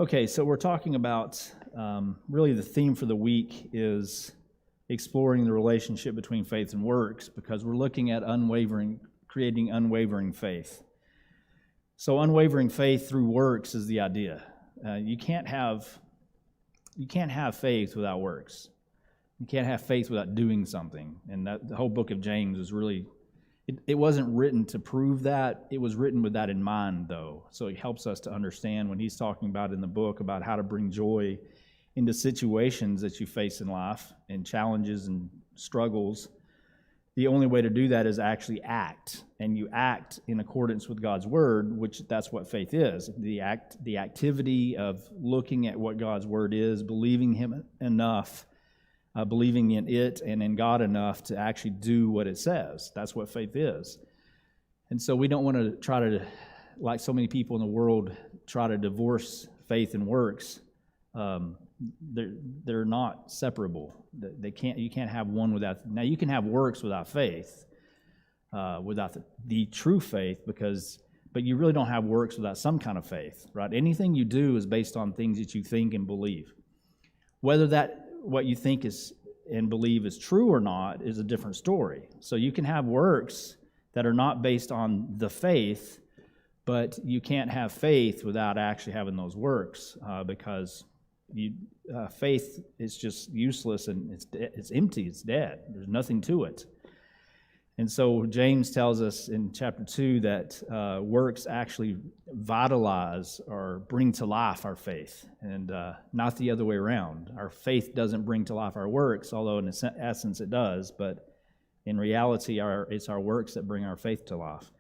Okay, so we're talking about, really the theme for the week is exploring the relationship between faith and works, because we're looking at creating unwavering faith. So unwavering faith through works is the idea. You can't have faith without works. You can't have faith without doing something. And the whole book of James is really, it wasn't written to prove that. It was written with that in mind, though. So it helps us to understand when he's talking about in the book about how to bring joy into situations that you face in life and challenges and struggles. The only way to do that is actually act. And you act in accordance with God's word, which that's what faith is. The activity of looking at what God's word is, believing him enough, believing in it and in God enough to actually do what it says. That's what faith is. And so we don't want to try to, like so many people in the world, try to divorce faith and works. They're not separable. You can't have one without. Now you can have works without faith, without the true faith, but you really don't have works without some kind of faith, right? Anything you do is based on things that you think and believe. Whether what you think is and believe is true or not is a different story. So you can have works that are not based on the faith, but you can't have faith without actually having those works, because faith is just useless and it's empty, it's dead. There's nothing to it. And so James tells us in chapter 2 that works actually vitalize or bring to life our faith, and not the other way around. Our faith doesn't bring to life our works, although in essence it does, but in reality it's our works that bring our faith to life.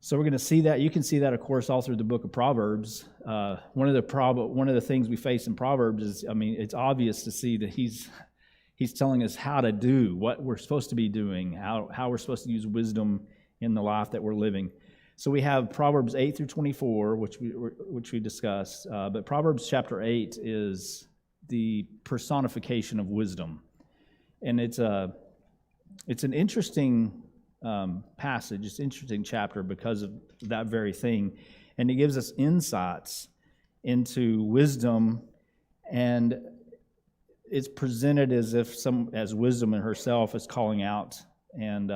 So we're going to see that. You can see that, of course, all through the book of Proverbs. One of the things we face in Proverbs is, it's obvious to see that he's telling us how to do what we're supposed to be doing, how we're supposed to use wisdom in the life that we're living. So we have Proverbs 8 through 24, which we discussed. But Proverbs chapter 8 is the personification of wisdom, and it's an interesting passage. It's an interesting chapter because of that very thing, and it gives us insights into wisdom, and it's presented as if as wisdom in herself is calling out and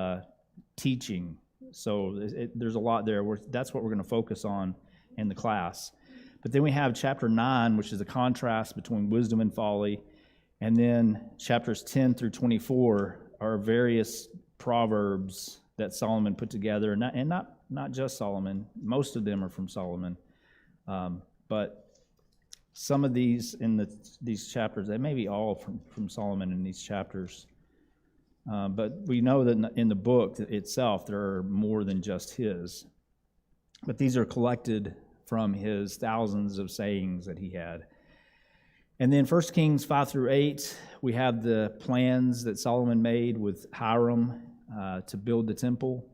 teaching. So there's a lot there. That's what we're going to focus on in the class. But then we have chapter 9, which is a contrast between wisdom and folly, and then chapters 10 through 24 are various proverbs that Solomon put together, and not just Solomon. Most of them are from Solomon, but some of these in these chapters, they may be all from Solomon in these chapters, but we know that in the book itself there are more than just his. But these are collected from his thousands of sayings that he had. And then 1 Kings 5 through 8, we have the plans that Solomon made with Hiram to build the temple,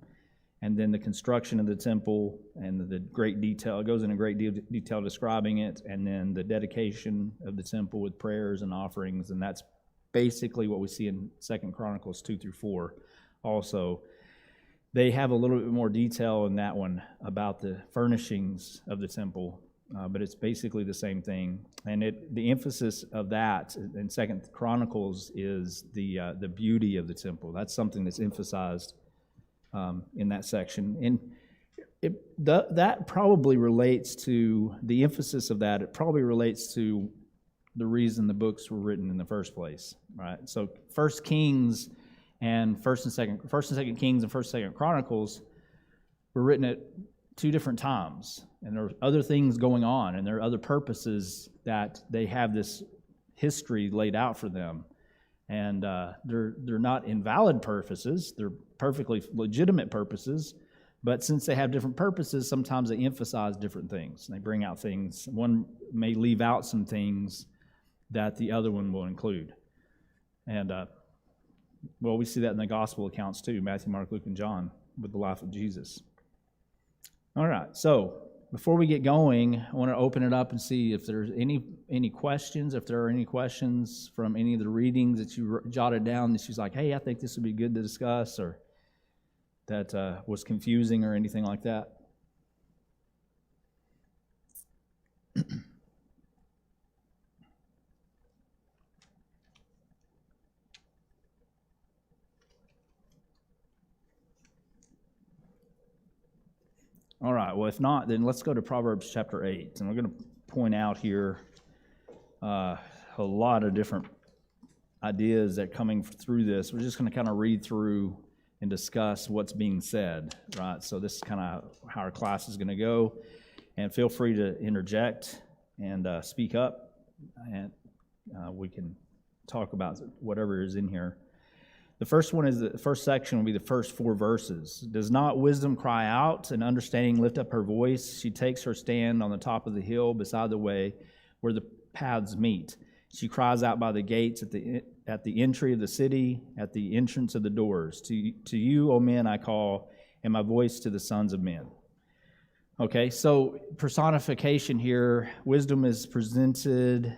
and then the construction of the temple and the great detail. It goes into great detail describing it, and then the dedication of the temple with prayers and offerings, and that's basically what we see in 2 Chronicles 2 through 4 also. They have a little bit more detail in that one about the furnishings of the temple, but it's basically the same thing. And the emphasis of that in 2 Chronicles is the beauty of the temple. That's something that's emphasized in that section. And that probably relates to, the emphasis of that, it probably relates to the reason the books were written in the first place, right? So 1 Kings and 1st and 2nd Kings and 1st and 2nd Chronicles were written at two different times, and there are other things going on, and there are other purposes that they have this history laid out for them. And they're not invalid purposes, they're perfectly legitimate purposes, but since they have different purposes, sometimes they emphasize different things. They bring out things. One may leave out some things that the other one will include. And, we see that in the gospel accounts too, Matthew, Mark, Luke, and John, with the life of Jesus. All right, so before we get going, I want to open it up and see if there's any questions. If there are any questions from any of the readings that you jotted down that she's like, hey, I think this would be good to discuss, or that was confusing or anything like that. All right, well, if not, then let's go to Proverbs chapter 8. And we're going to point out here a lot of different ideas that coming through this. We're just going to kind of read through and discuss what's being said, right? So this is kind of how our class is going to go. And feel free to interject and speak up, and we can talk about whatever is in here. The first one is the first section will be the first 4 verses. Does not wisdom cry out and understanding lift up her voice? She takes her stand on the top of the hill beside the way where the paths meet. She cries out by the gates at the entry of the city, at the entrance of the doors. To you, O men, I call, and my voice to the sons of men. Okay, so personification here, wisdom is presented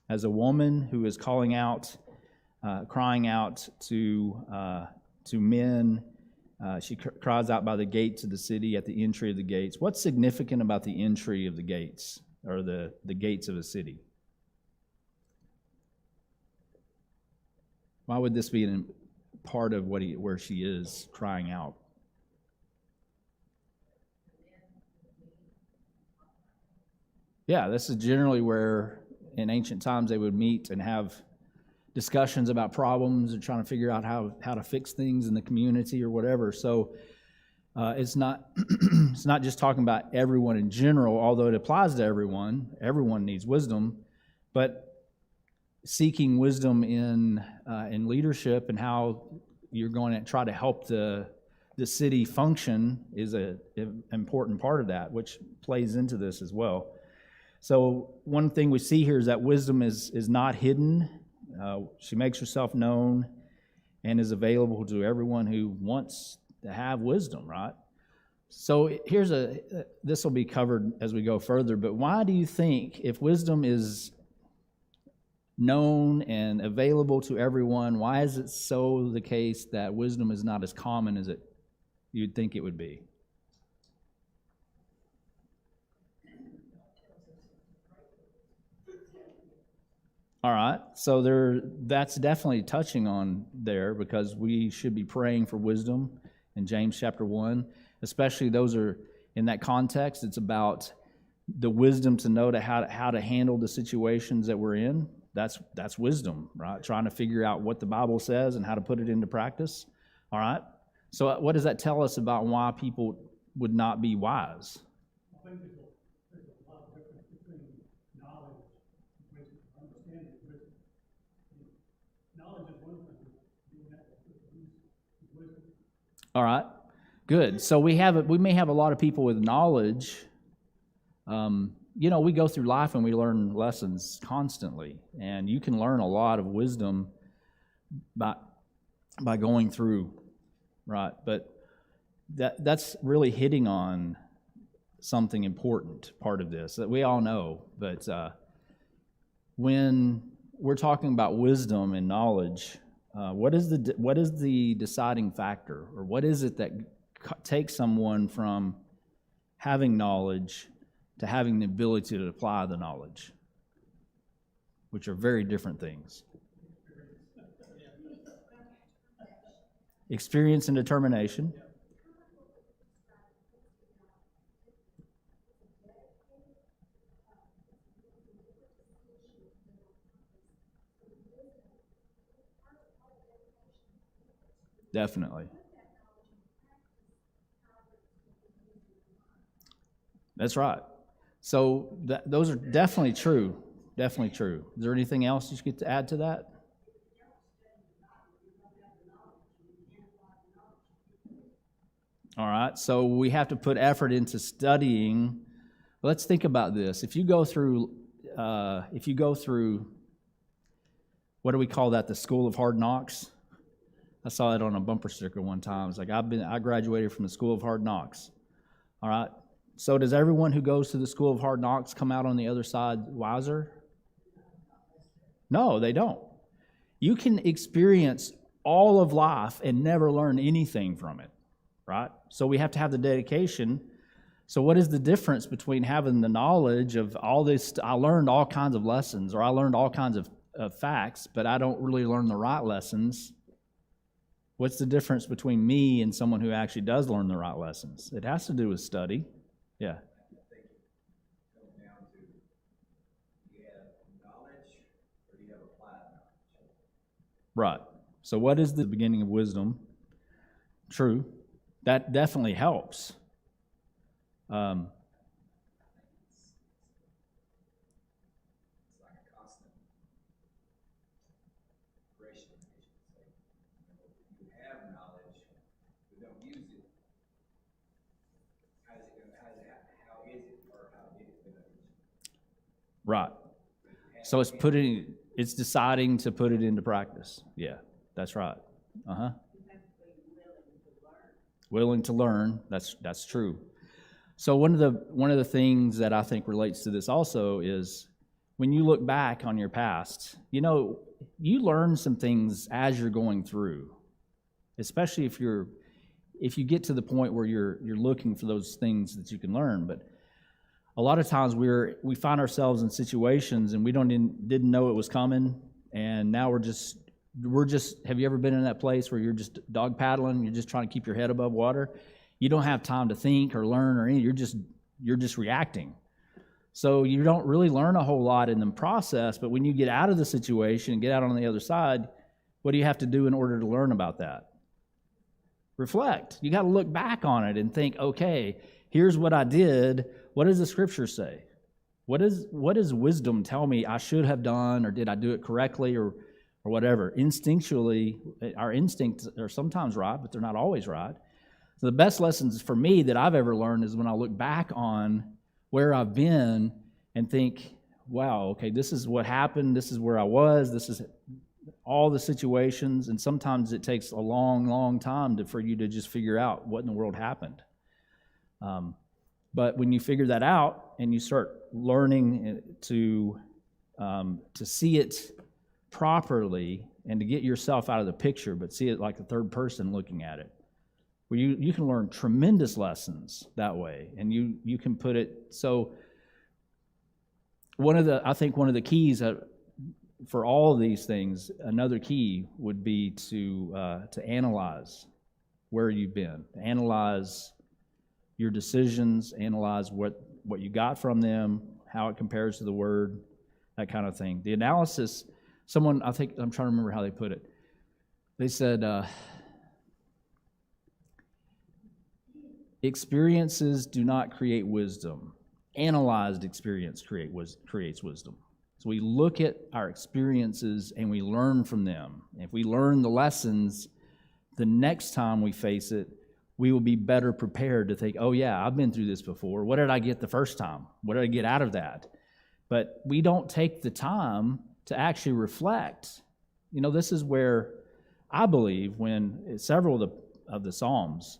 as a woman who is calling out, crying out to men. She cries out by the gates of the city, at the entry of the gates. What's significant about the entry of the gates, or the gates of a city? Why would this be a part of where she is crying out? Yeah, this is generally where in ancient times they would meet and have discussions about problems and trying to figure out how to fix things in the community or whatever. So it's not it's not just talking about everyone in general, although it applies to everyone. Everyone needs wisdom, but seeking wisdom in leadership and how you're going to try to help the city function is an important part of that, which plays into this as well. So one thing we see here is that wisdom is not hidden. She makes herself known and is available to everyone who wants to have wisdom, right? So this will be covered as we go further, but why do you think if wisdom is known and available to everyone, why is it so the case that wisdom is not as common as you'd think it would be? All right, so that's definitely touching on there, because we should be praying for wisdom in James chapter 1, especially those are in that context. It's about the wisdom to know how to handle the situations that we're in. That's wisdom, right? Trying to figure out what the Bible says and how to put it into practice. All right, so what does that tell us about why people would not be wise? I think there's a lot of difference between knowledge and wisdom, understanding and wisdom. Knowledge is one thing, being that is wisdom. All right, good. So we may have a lot of people with knowledge. We go through life and we learn lessons constantly, and you can learn a lot of wisdom by going through, right? But that's really hitting on something important part of this that we all know. But when we're talking about wisdom and knowledge, what is the deciding factor, or what is it that takes someone from having knowledge to having the ability to apply the knowledge, which are very different things? Experience and determination. Definitely. That's right. So those are definitely true. Definitely true. Is there anything else you get to add to that? All right. So we have to put effort into studying. Let's think about this. If you go through, what do we call that? The School of Hard Knocks. I saw it on a bumper sticker one time. It's like I graduated from the School of Hard Knocks. All right. So does everyone who goes to the School of Hard Knocks come out on the other side wiser? No, they don't. You can experience all of life and never learn anything from it, right? So we have to have the dedication. So what is the difference between having the knowledge of all this? I learned all kinds of lessons, or I learned all kinds of facts, but I don't really learn the right lessons. What's the difference between me and someone who actually does learn the right lessons? It has to do with study. Yeah. I think it comes down to, you have knowledge or you have applied knowledge. Right. So what is the beginning of wisdom? True. That definitely helps. It's like a constant progression, I guess you could say. You have knowledge, but don't use it. How is it, or how did it benefit you? Right. So it's deciding to put it into practice. Yeah, that's right. Uh-huh. Willing to learn. That's true. So one of the things that I think relates to this also is when you look back on your past, you learn some things as you're going through, especially if you get to the point where you're looking for those things that you can learn. But a lot of times we find ourselves in situations and we didn't know it was coming, and now we're just. Have you ever been in that place where you're just dog paddling? You're just trying to keep your head above water. You don't have time to think or learn or anything. You're just reacting. So you don't really learn a whole lot in the process. But when you get out of the situation and get out on the other side, what do you have to do in order to learn about that? Reflect. You got to look back on it and think, okay, here's what I did. What does the scripture say? What does wisdom tell me I should have done, or did I do it correctly, or whatever? Instinctually, our instincts are sometimes right, but they're not always right. So the best lessons for me that I've ever learned is when I look back on where I've been and think, wow, okay, this is what happened, this is where I was, this is all the situations, and sometimes it takes a long, long time for you to just figure out what in the world happened. But when you figure that out and you start learning to see it properly and to get yourself out of the picture, but see it like a third person looking at it, where you can learn tremendous lessons that way, and you can put it. So I think one of the keys for all of these things, another key would be to analyze where you've been, analyze your decisions, analyze what you got from them, how it compares to the Word, that kind of thing. The analysis. I'm trying to remember how they put it. They said, experiences do not create wisdom. Analyzed experience creates wisdom. So we look at our experiences and we learn from them. If we learn the lessons, the next time we face it, we will be better prepared to think, oh yeah, I've been through this before. What did I get the first time? What did I get out of that? But we don't take the time to actually reflect. This is where I believe when several of the Psalms,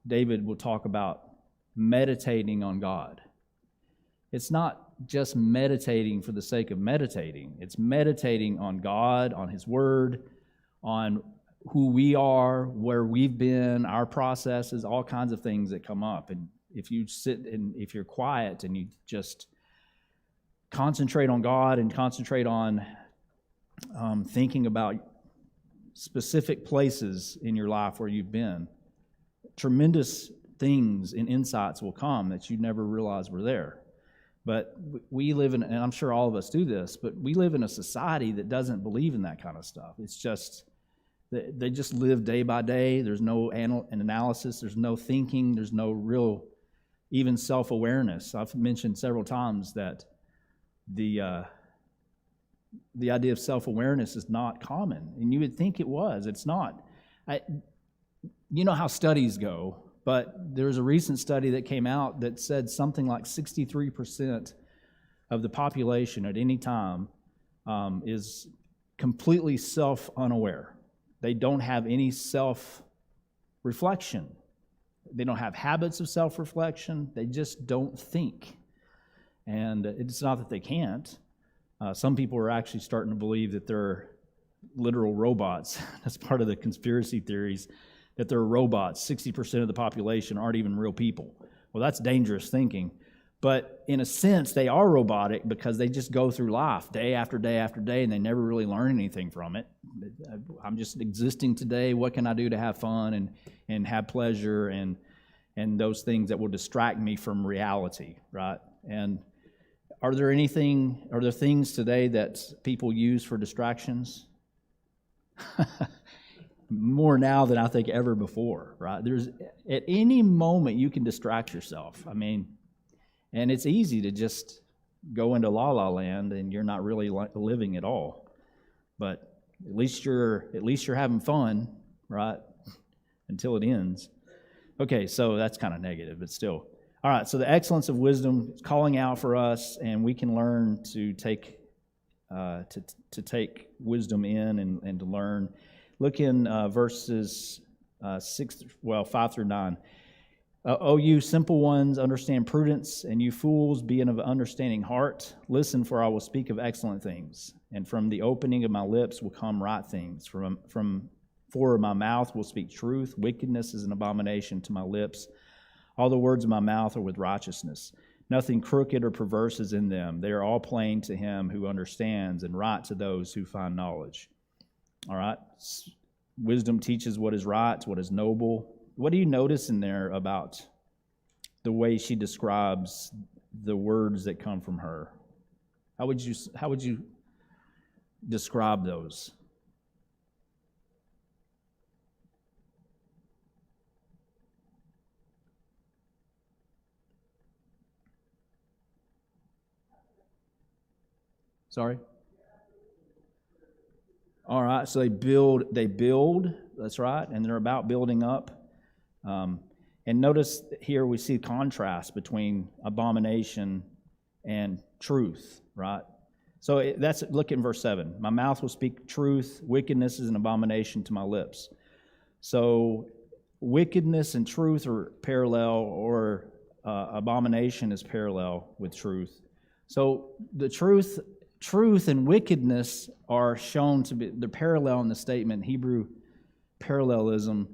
David will talk about meditating on God. It's not just meditating for the sake of meditating. It's meditating on God, on His Word, on who we are, where we've been, our processes, all kinds of things that come up. And if you sit and if you're quiet and you just concentrate on God and concentrate on thinking about specific places in your life where you've been, tremendous things and insights will come that you never realized were there. But we live in, and I'm sure all of us do this, but we live in a society that doesn't believe in that kind of stuff. It's just, they just live day by day. There's no analysis, there's no thinking, there's no real even self-awareness. I've mentioned several times that the idea of self-awareness is not common, and you would think it was. It's not. You know how studies go, but there's a recent study that came out that said something like 63% of the population at any time is completely self-unaware. They don't have any self-reflection. They don't have habits of self-reflection. They just don't think. And it's not that they can't. Some people are actually starting to believe that they're literal robots. That's part of the conspiracy theories, that they're robots. 60% of the population aren't even real people. Well, that's dangerous thinking. But in a sense, they are robotic because they just go through life day after day after day, and they never really learn anything from it. I'm just existing today. What can I do to have fun and have pleasure? And and those things that will distract me from reality, right? And are there things today that people use for distractions? More now than I think ever before, right? There's, at any moment you can distract yourself. I mean, and it's easy to just go into la la land and you're not really living at all. But at least you're having fun, right? Until it ends. Okay, so that's kind of negative, but still. All right, so the excellence of wisdom is calling out for us, and we can learn to take take wisdom in and to learn. Look in verses 5 through 9. O you simple ones, understand prudence, and you fools, be of understanding heart. Listen, for I will speak of excellent things, and from the opening of my lips will come right things. For my mouth will speak truth. Wickedness is an abomination to my lips. All the words of my mouth are with righteousness. Nothing crooked or perverse is in them. They are all plain to him who understands, and right to those who find knowledge. All right? Wisdom teaches what is right, what is noble. What do you notice in there about the way she describes the words that come from her? How would you describe those? Sorry? All right, so they build, that's right, and they're about building up. And notice here we see contrast between abomination and truth, right? So look at verse 7. My mouth will speak truth. Wickedness is an abomination to my lips. So wickedness and truth are parallel, or abomination is parallel with truth. So the truth and wickedness are shown to be, they're parallel in the statement. Hebrew parallelism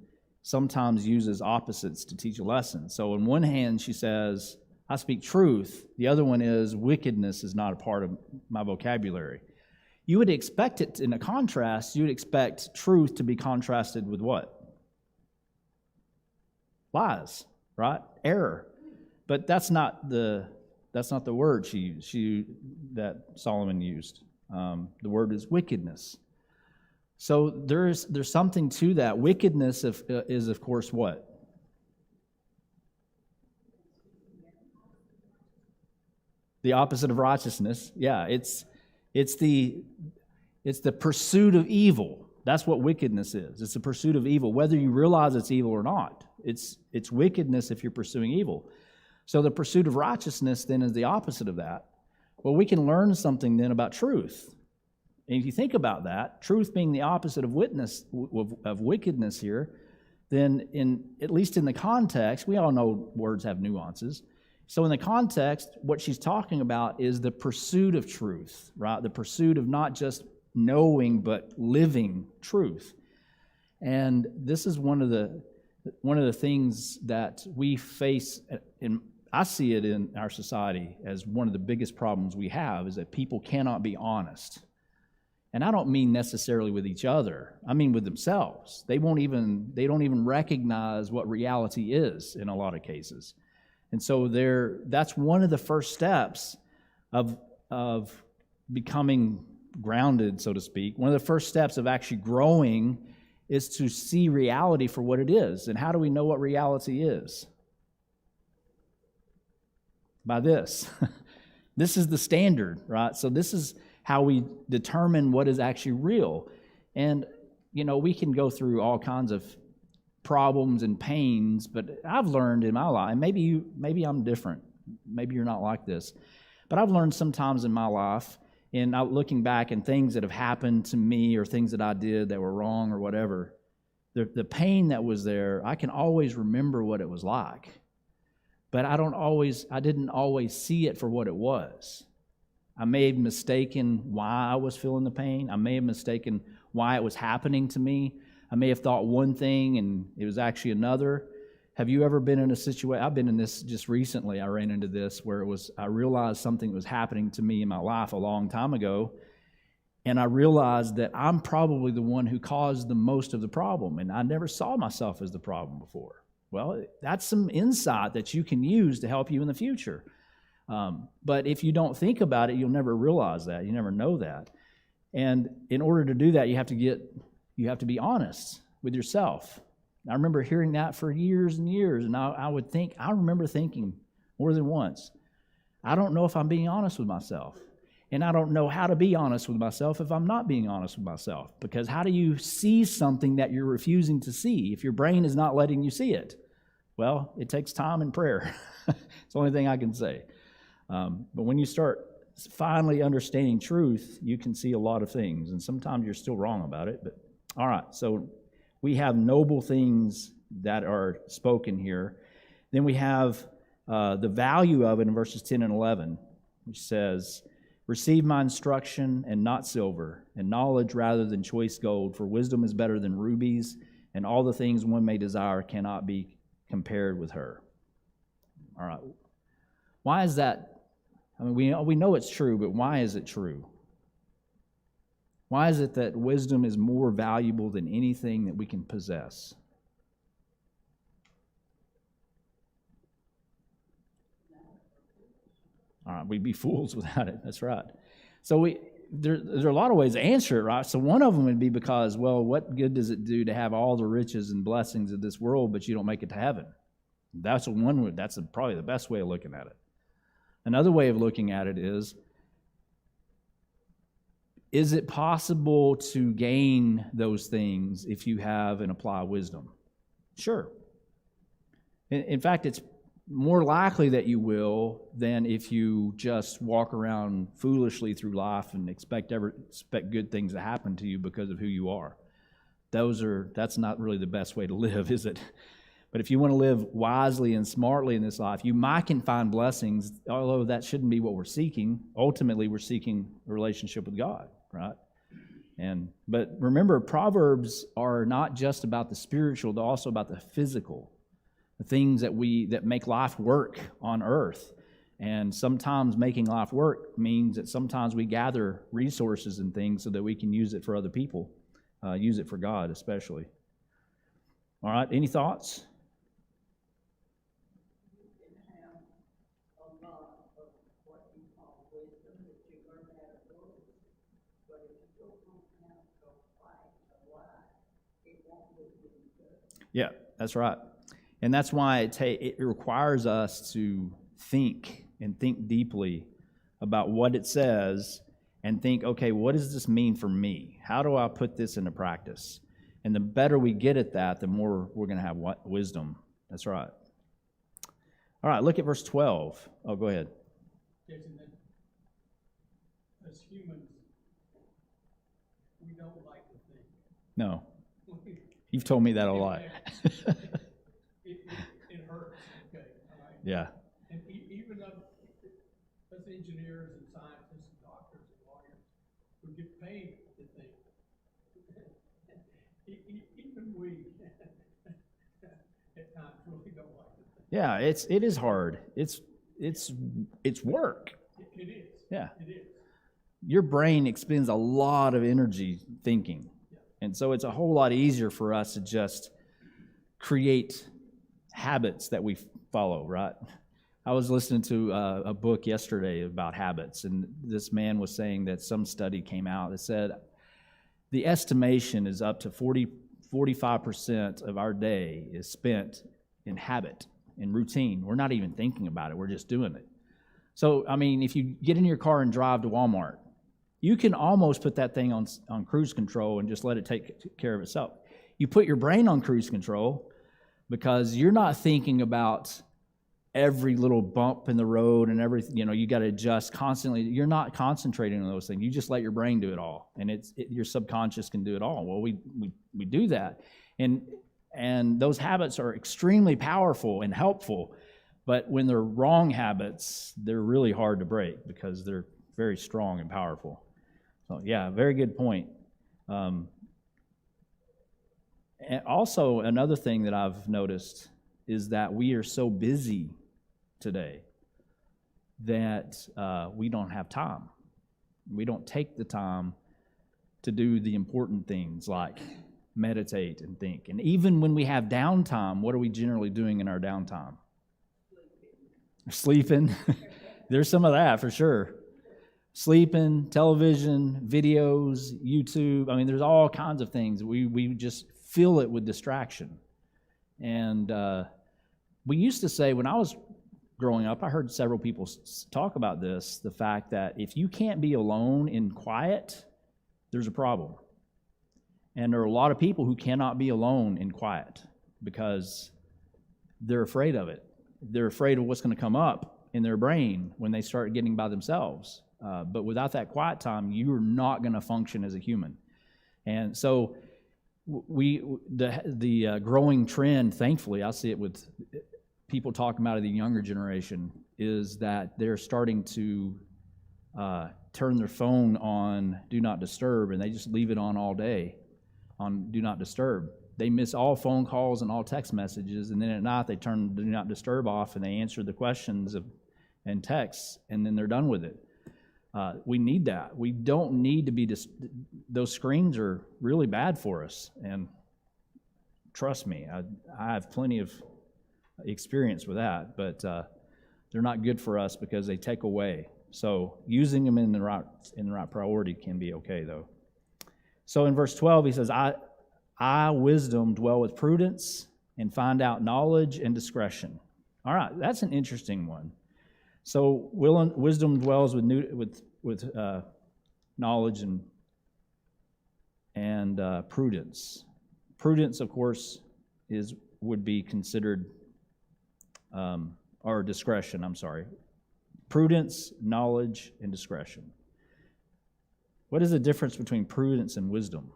sometimes uses opposites to teach a lesson. So on one hand, she says, I speak truth. The other one is wickedness is not a part of my vocabulary. You would expect it in a contrast, you would expect truth to be contrasted with what? Lies, right? Error. But that's not the word that Solomon used. The word is wickedness. So there's something to that. Wickedness is of course what? The opposite of righteousness. Yeah, it's the pursuit of evil. That's what wickedness is. It's the pursuit of evil, whether you realize it's evil or not. It's wickedness if you're pursuing evil. So the pursuit of righteousness then is the opposite of that. Well, we can learn something then about truth. And if you think about that, truth being the opposite of wickedness here, then at least in the context, we all know words have nuances. So in the context, what she's talking about is the pursuit of truth, right? The pursuit of not just knowing but living truth. And this is one of the things that we face, and I see it in our society as one of the biggest problems we have, is that people cannot be honest. And I don't mean necessarily with each other. I mean with themselves. They don't even recognize what reality is in a lot of cases. And so that's one of the first steps of becoming grounded, so to speak. One of the first steps of actually growing is to see reality for what it is. And how do we know what reality is? By this. This is the standard, right? So this is how we determine what is actually real. And, we can go through all kinds of problems and pains, but I've learned in my life, and maybe I'm different, maybe you're not like this, but I've learned sometimes in my life, and looking back and things that have happened to me or things that I did that were wrong or whatever, the pain that was there, I can always remember what it was like, but I didn't always see it for what it was. I may have mistaken why I was feeling the pain. I may have mistaken why it was happening to me. I may have thought one thing and it was actually another. Have you ever been in a situation? I've been in this just recently. I ran into this where I realized something was happening to me in my life a long time ago, and I realized that I'm probably the one who caused the most of the problem, and I never saw myself as the problem before. Well, that's some insight that you can use to help you in the future. But if you don't think about it, you'll never realize that. You never know that. And in order to do that, you have to be honest with yourself. I remember hearing that for years and years, and I remember thinking more than once, I don't know if I'm being honest with myself. And I don't know how to be honest with myself if I'm not being honest with myself. Because how do you see something that you're refusing to see if your brain is not letting you see it? Well, it takes time and prayer. It's the only thing I can say. But when you start finally understanding truth, you can see a lot of things. And sometimes you're still wrong about it. But all right, so we have noble things that are spoken here. Then we have the value of it in verses 10 and 11, which says, receive my instruction and not silver, and knowledge rather than choice gold, for wisdom is better than rubies, and all the things one may desire cannot be compared with her. All right. Why is that? I mean, we know it's true, but why is it true? Why is it that wisdom is more valuable than anything that we can possess? All right, we'd be fools without it. That's right. So there are a lot of ways to answer it, right? So one of them would be because, well, what good does it do to have all the riches and blessings of this world, but you don't make it to heaven? That's probably the best way of looking at it. Another way of looking at it is it possible to gain those things if you have and apply wisdom? Sure. In fact, it's more likely that you will than if you just walk around foolishly through life and expect good things to happen to you because of who you are. That's not really the best way to live, is it? But if you want to live wisely and smartly in this life, you might can find blessings, although that shouldn't be what we're seeking. Ultimately, we're seeking a relationship with God, right? But remember, Proverbs are not just about the spiritual, they're also about the physical. The things that make life work on earth. And sometimes making life work means that sometimes we gather resources and things so that we can use it for other people, use it for God especially. All right, any thoughts? Yeah, that's right. And that's why it requires us to think deeply about what it says and think, okay, what does this mean for me? How do I put this into practice? And the better we get at that, the more we're going to have wisdom. That's right. All right, look at verse 12. Oh, go ahead. Jason, as humans, we don't like to think. No. You've told me that a lot. It hurts, okay, all right? Yeah. And even us engineers and scientists and doctors and lawyers who get paid to think, even we at times really don't like to think. Yeah, it is hard. It's work. It is. Yeah. It is. Your brain expends a lot of energy thinking. Yeah. And so it's a whole lot easier for us to just create habits that we follow, right? I was listening to a book yesterday about habits, and this man was saying that some study came out that said the estimation is up to 45% of our day is spent in habit, in routine. We're not even thinking about it. We're just doing it. So, I mean, if you get in your car and drive to Walmart, you can almost put that thing on cruise control and just let it take care of itself. You put your brain on cruise control because you're not thinking about every little bump in the road and everything. You got to adjust constantly. You're not concentrating on those things. You just let your brain do it all, and your subconscious can do it all. Well, we do that, and those habits are extremely powerful and helpful. But when they're wrong habits, they're really hard to break because they're very strong and powerful. So, yeah, very good point. And also, another thing that I've noticed is that we are so busy today that we don't have time. We don't take the time to do the important things like meditate and think. And even when we have downtime, what are we generally doing in our downtime? Sleeping. There's some of that for sure. Sleeping, television, videos, YouTube. I mean, there's all kinds of things. We just fill it with distraction. And we used to say, when I was growing up, I heard several people talk about this, the fact that if you can't be alone in quiet, there's a problem. And there are a lot of people who cannot be alone in quiet because they're afraid of it. They're afraid of what's going to come up in their brain when they start getting by themselves. But without that quiet time, you are not going to function as a human. And so the growing trend, thankfully, I see it with people talking about it, the younger generation, is that they're starting to turn their phone on Do Not Disturb, and they just leave it on all day on Do Not Disturb. They miss all phone calls and all text messages, and then at night they turn Do Not Disturb off and they answer the questions and texts, and then they're done with it. We need that. We don't need to be those screens are really bad for us, and trust me, I have plenty of experience with that, but they're not good for us because they take away. So using them in the right priority can be okay, though. So in verse 12, he says, I, wisdom, dwell with prudence and find out knowledge and discretion. All right, that's an interesting one. So wisdom dwells with knowledge and prudence. Prudence, of course, would be considered, or discretion, I'm sorry. Prudence, knowledge, and discretion. What is the difference between prudence and wisdom?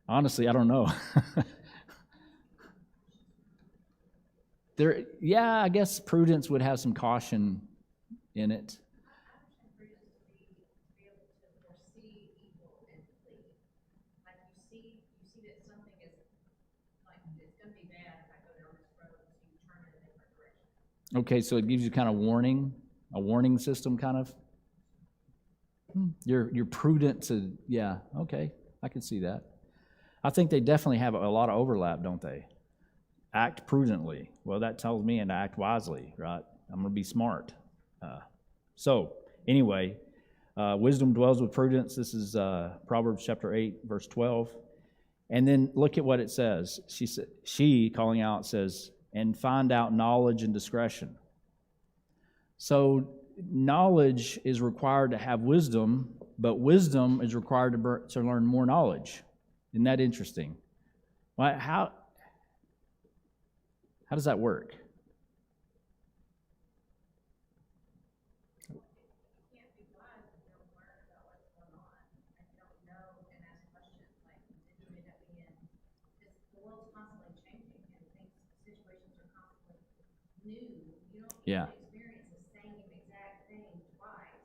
Honestly, I don't know. I guess prudence would have some caution in it. Okay, so it gives you kind of a warning system kind of. You're prudent to, yeah, okay, I can see that. I think they definitely have a lot of overlap, don't they? Act prudently. Well, that tells me to act wisely, right? I'm going to be smart. So, anyway, wisdom dwells with prudence. This is Proverbs chapter 8, verse 12. And then look at what it says. She calling out, says, and find out knowledge and discretion. So, knowledge is required to have wisdom, but wisdom is required to learn more knowledge. Isn't that interesting? Well, how does that work? You can't be wise if you don't learn about what's going on. If you don't know and ask questions, like, did you end up being, because the world's constantly changing and situations are constantly new. You don't experience the same exact thing twice.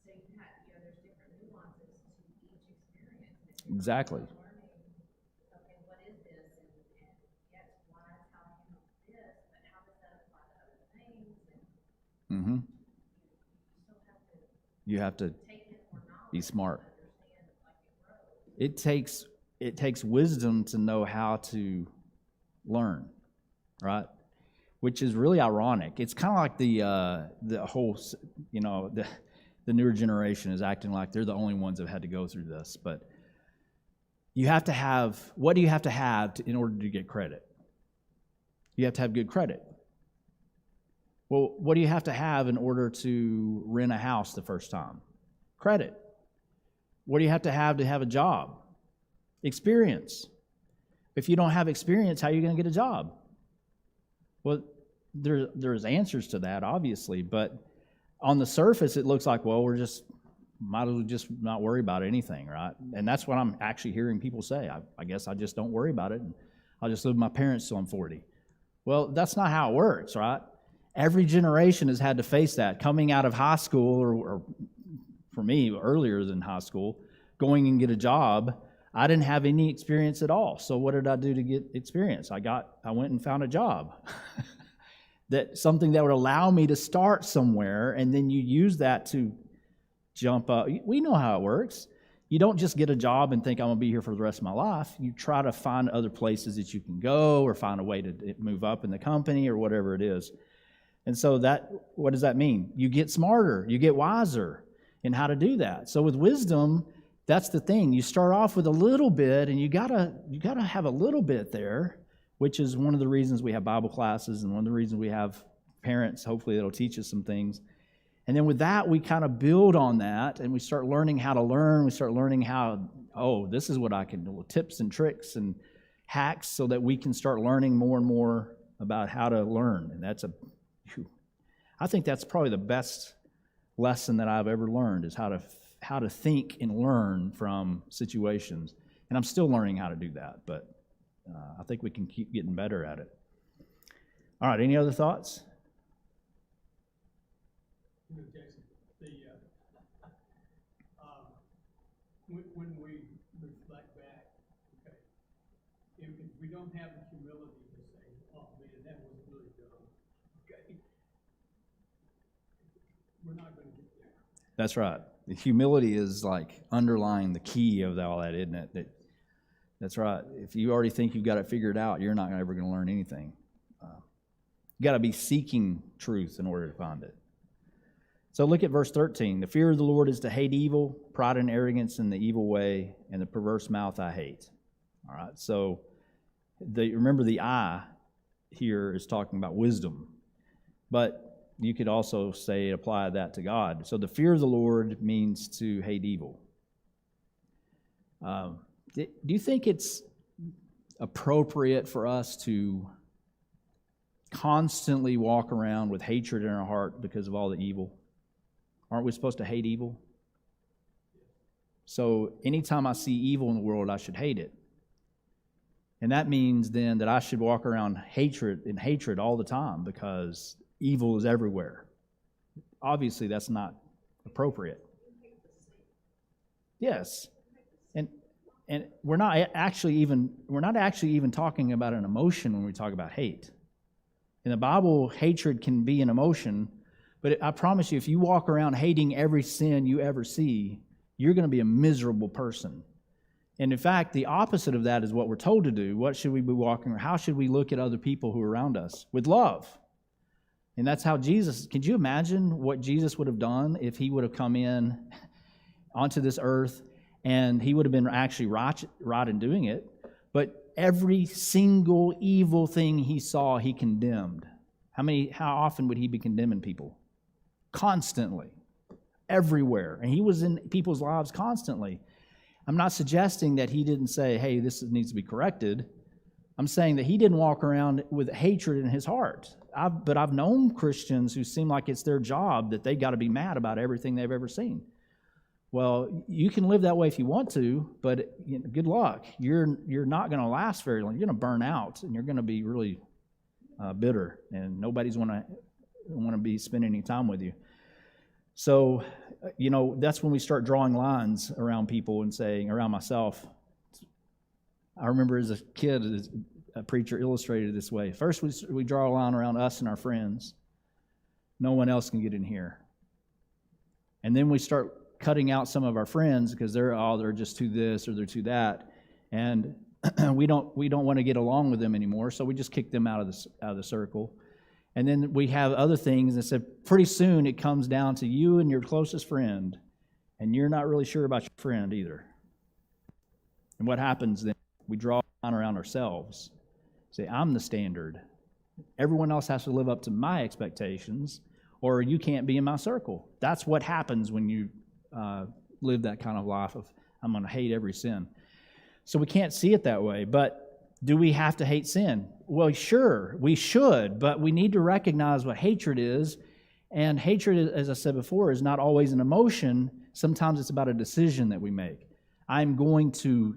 So you have, there's different nuances to each experience. Exactly. Okay, what is this? And yes, wise, how do you know this? But how does that apply to other things? And you have to be smart. It takes wisdom to know how to learn, right? Which is really ironic. It's kind of like the whole, the newer generation is acting like they're the only ones that have had to go through this. But you have to have, what do you have to have in order to get credit? You have to have good credit. Well, what do you have to have in order to rent a house the first time? Credit. What do you have to have a job? Experience. If you don't have experience, how are you going to get a job? Well, there's answers to that, obviously, but on the surface, it looks like, well, might as well just not worry about anything, right? And that's what I'm actually hearing people say. I guess I just don't worry about it, and I'll just live with my parents till I'm 40. Well, that's not how it works, right? Every generation has had to face that. Coming out of high school, or for me, earlier than high school, going and get a job, I didn't have any experience at all. So what did I do to get experience? I went and found a job. Something that would allow me to start somewhere, and then you use that to jump up. We know how it works. You don't just get a job and think I'm going to be here for the rest of my life. You try to find other places that you can go or find a way to move up in the company or whatever it is. And so what does that mean? You get smarter, you get wiser in how to do that. So with wisdom, that's the thing. You start off with a little bit, and you gotta have a little bit there, which is one of the reasons we have Bible classes and one of the reasons we have parents, hopefully, that'll teach us some things. And then with that, we kind of build on that, and we start learning how to learn. We start learning how, this is what I can do, tips and tricks and hacks so that we can start learning more and more about how to learn. And I think that's probably the best lesson that I've ever learned is how to think and learn from situations. And I'm still learning how to do that, but I think we can keep getting better at it. All right, any other thoughts? Jason, when we reflect back, okay, if we don't have the humility to say, oh man, that was really dumb, okay, we're not going to get there. That's right. The humility is like underlying the key of all that, isn't it? That's right. If you already think you've got it figured out, you're not ever going to learn anything. You got to be seeking truth in order to find it. So look at verse 13. The fear of the Lord is to hate evil, pride and arrogance in the evil way, and the perverse mouth I hate. All right. So remember the I here is talking about wisdom, but you could also say apply that to God. So the fear of the Lord means to hate evil. Do you think it's appropriate for us to constantly walk around with hatred in our heart because of all the evil? Aren't we supposed to hate evil? So anytime I see evil in the world, I should hate it. And that means then that I should walk around hatred all the time because evil is everywhere. Obviously, that's not appropriate. Yes. And we're not actually even talking about an emotion when we talk about hate. In the Bible, hatred can be an emotion, but I promise you, if you walk around hating every sin you ever see, you're going to be a miserable person. And in fact, the opposite of that is what we're told to do. What should we be walking around? How should we look at other people who are around us? With love. And that's how could you imagine what Jesus would have done if he would have come in onto this earth and he would have been actually right in doing it, but every single evil thing he saw, he condemned. How often would he be condemning people? Constantly. Everywhere. And he was in people's lives constantly. I'm not suggesting that he didn't say, hey, this needs to be corrected. I'm saying that he didn't walk around with hatred in his heart. But I've known Christians who seem like it's their job that they got to be mad about everything they've ever seen. Well, you can live that way if you want to, but good luck. You're not going to last very long. You're going to burn out, and you're going to be really bitter, and nobody's want to be spending any time with you. So, that's when we start drawing lines around people and saying, around myself. I remember as a kid, a preacher illustrated it this way. First, we draw a line around us and our friends. No one else can get in here. And then we start cutting out some of our friends because they're just too this or they're too that, and we don't want to get along with them anymore. So we just kick them out of the circle. And then we have other things, and said pretty soon it comes down to you and your closest friend, and you're not really sure about your friend either. And what happens then? We draw a line around ourselves. Say, I'm the standard. Everyone else has to live up to my expectations, or you can't be in my circle. That's what happens when you live that kind of life of, I'm going to hate every sin. So we can't see it that way, but do we have to hate sin? Well, sure, we should, but we need to recognize what hatred is, and hatred, as I said before, is not always an emotion. Sometimes it's about a decision that we make. I'm going to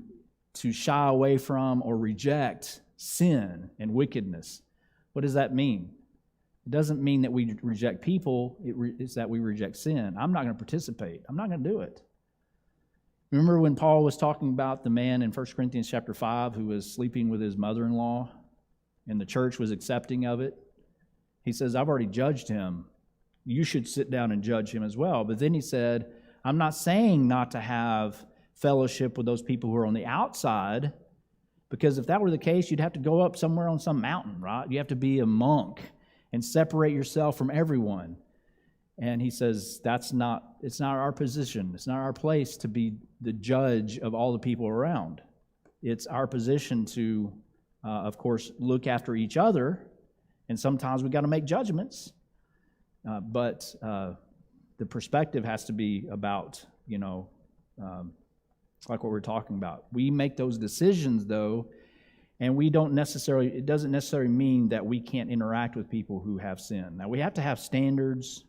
shy away from or reject sin and wickedness. What does that mean? It doesn't mean that we reject people. It's that we reject sin. I'm not going to participate. I'm not going to do it. Remember when Paul was talking about the man in 1 Corinthians chapter 5 who was sleeping with his mother-in-law and the church was accepting of it? He says, I've already judged him. You should sit down and judge him as well. But then he said, I'm not saying not to have fellowship with those people who are on the outside, because if that were the case, you'd have to go up somewhere on some mountain, right? You have to be a monk and separate yourself from everyone. And he says it's not our position. It's not our place to be the judge of all the people around. It's our position to, of course, look after each other. And sometimes we got to make judgments. But the perspective has to be about, like what we're talking about. We make those decisions, though, and it doesn't necessarily mean that we can't interact with people who have sin. Now, we have to have standards.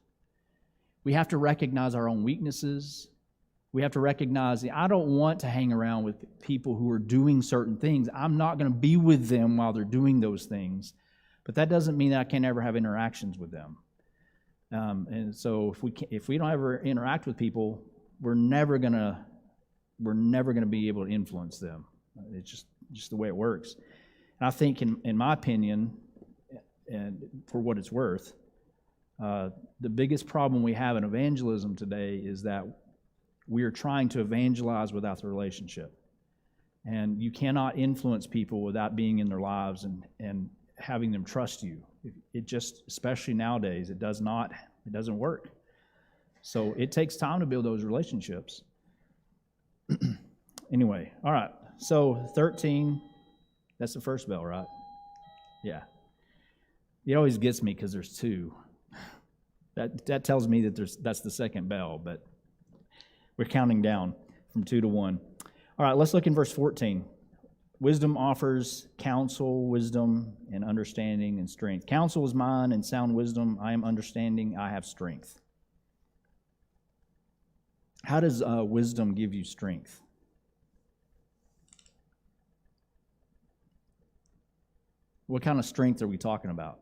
We have to recognize our own weaknesses. We have to recognize I don't want to hang around with people who are doing certain things. I'm not going to be with them while they're doing those things. But that doesn't mean that I can't ever have interactions with them. And so if we don't ever interact with people, we're never gonna be able to influence them. It's just the way it works. And I think, in my opinion, and for what it's worth, the biggest problem we have in evangelism today is that we are trying to evangelize without the relationship. And you cannot influence people without being in their lives and having them trust you. It just, especially nowadays, it doesn't work. So it takes time to build those relationships. Anyway, all right. So 13, that's the first bell, right? Yeah. It always gets me because there's two. That tells me that that's the second bell, but we're counting down from 2 to 1. All right, let's look in verse 14. Wisdom offers counsel, wisdom, and understanding and strength. Counsel is mine, and sound wisdom. I am understanding. I have strength. How does wisdom give you strength? What kind of strength are we talking about?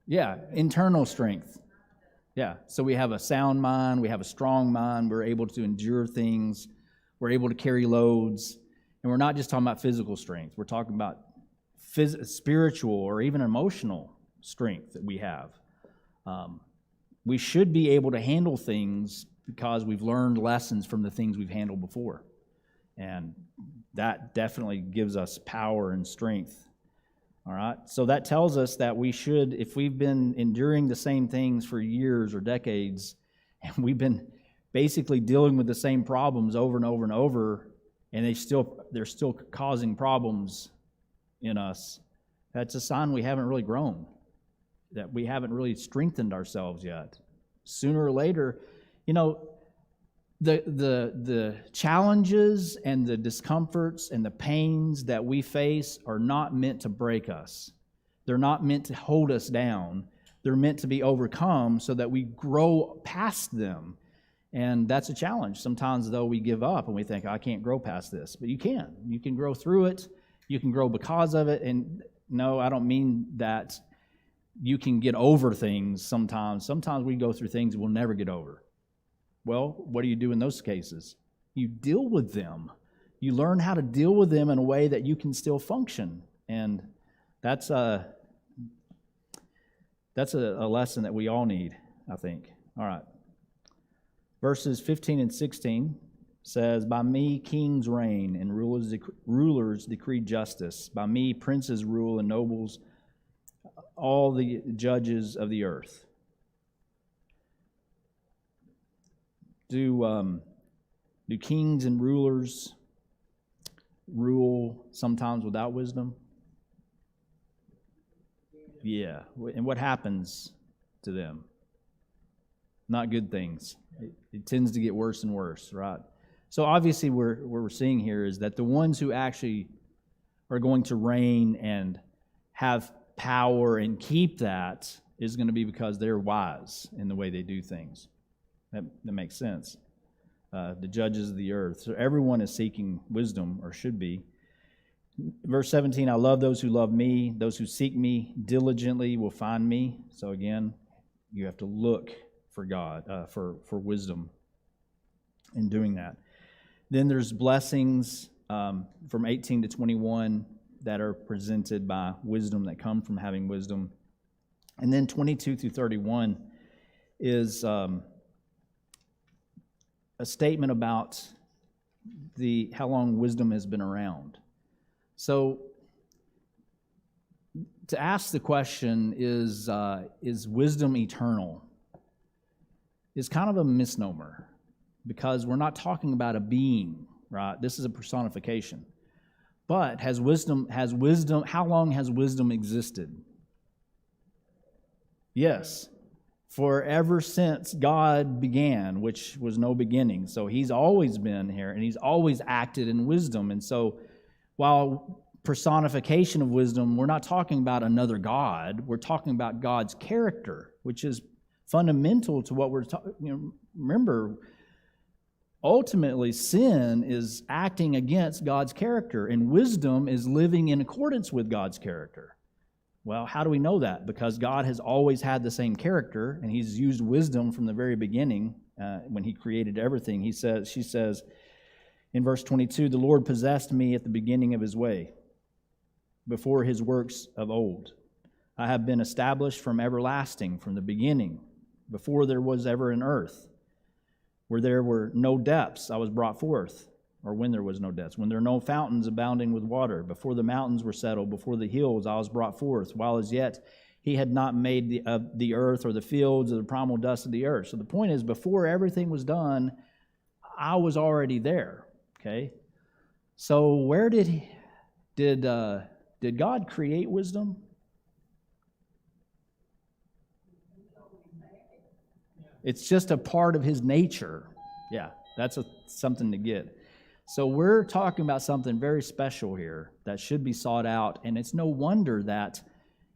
Yeah, internal strength. Yeah, so we have a sound mind, we have a strong mind, we're able to endure things, we're able to carry loads, and we're not just talking about physical strength, we're talking about spiritual or even emotional strength that we have. We should be able to handle things because we've learned lessons from the things we've handled before, and that definitely gives us power and strength. All right, so that tells us that we should, if we've been enduring the same things for years or decades, and we've been basically dealing with the same problems over and over and over, and they're still causing problems in us, that's a sign we haven't really grown, that we haven't really strengthened ourselves yet. Sooner or later, the challenges and the discomforts and the pains that we face are not meant to break us. They're not meant to hold us down. They're meant to be overcome so that we grow past them. And that's a challenge. Sometimes, though, we give up and we think, I can't grow past this. But you can. You can grow through it. You can grow because of it. And no, I don't mean that you can get over things sometimes. Sometimes we go through things we'll never get over. Well, what do you do in those cases? You deal with them. You learn how to deal with them in a way that you can still function. And that's a lesson that we all need, I think. All right. Verses 15 and 16 says, By me kings reign and rulers decree justice. By me princes rule and nobles, all the judges of the earth. Do kings and rulers rule sometimes without wisdom? Yeah. And what happens to them? Not good things. It tends to get worse and worse, right? So obviously what we're seeing here is that the ones who actually are going to reign and have power and keep that is going to be because they're wise in the way they do things. That makes sense. The judges of the earth. So everyone is seeking wisdom, or should be. Verse 17, I love those who love me. Those who seek me diligently will find me. So again, you have to look for God, for wisdom in doing that. Then there's blessings from 18 to 21 that are presented by wisdom, that come from having wisdom. And then 22 through 31 is a statement about how long wisdom has been around. So to ask the question, is wisdom eternal, is kind of a misnomer, because we're not talking about a being, right? This is a personification. But how long has wisdom existed? Yes. Forever since God began, which was no beginning. So he's always been here, and he's always acted in wisdom. And so while personification of wisdom, we're not talking about another God. We're talking about God's character, which is fundamental to what we're talking. Remember, ultimately, sin is acting against God's character, and wisdom is living in accordance with God's character. Well, how do we know that? Because God has always had the same character, and he's used wisdom from the very beginning when he created everything. She says in verse 22, the Lord possessed me at the beginning of his way, before his works of old. I have been established from everlasting, from the beginning, before there was ever an earth. Where there were no depths, I was brought forth. Or when there was no depths, when there are no fountains abounding with water, before the mountains were settled, before the hills I was brought forth, while as yet he had not made the earth or the fields or the primal dust of the earth. So the point is, before everything was done, I was already there. Okay, so where did God create wisdom? It's just a part of his nature. Yeah, that's something to get. So we're talking about something very special here that should be sought out, and it's no wonder that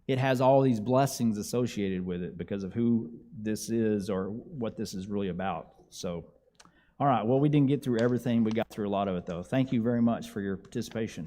it has all these blessings associated with it because of who this is or what this is really about. So, all right, well, we didn't get through everything. We got through a lot of it, though. Thank you very much for your participation.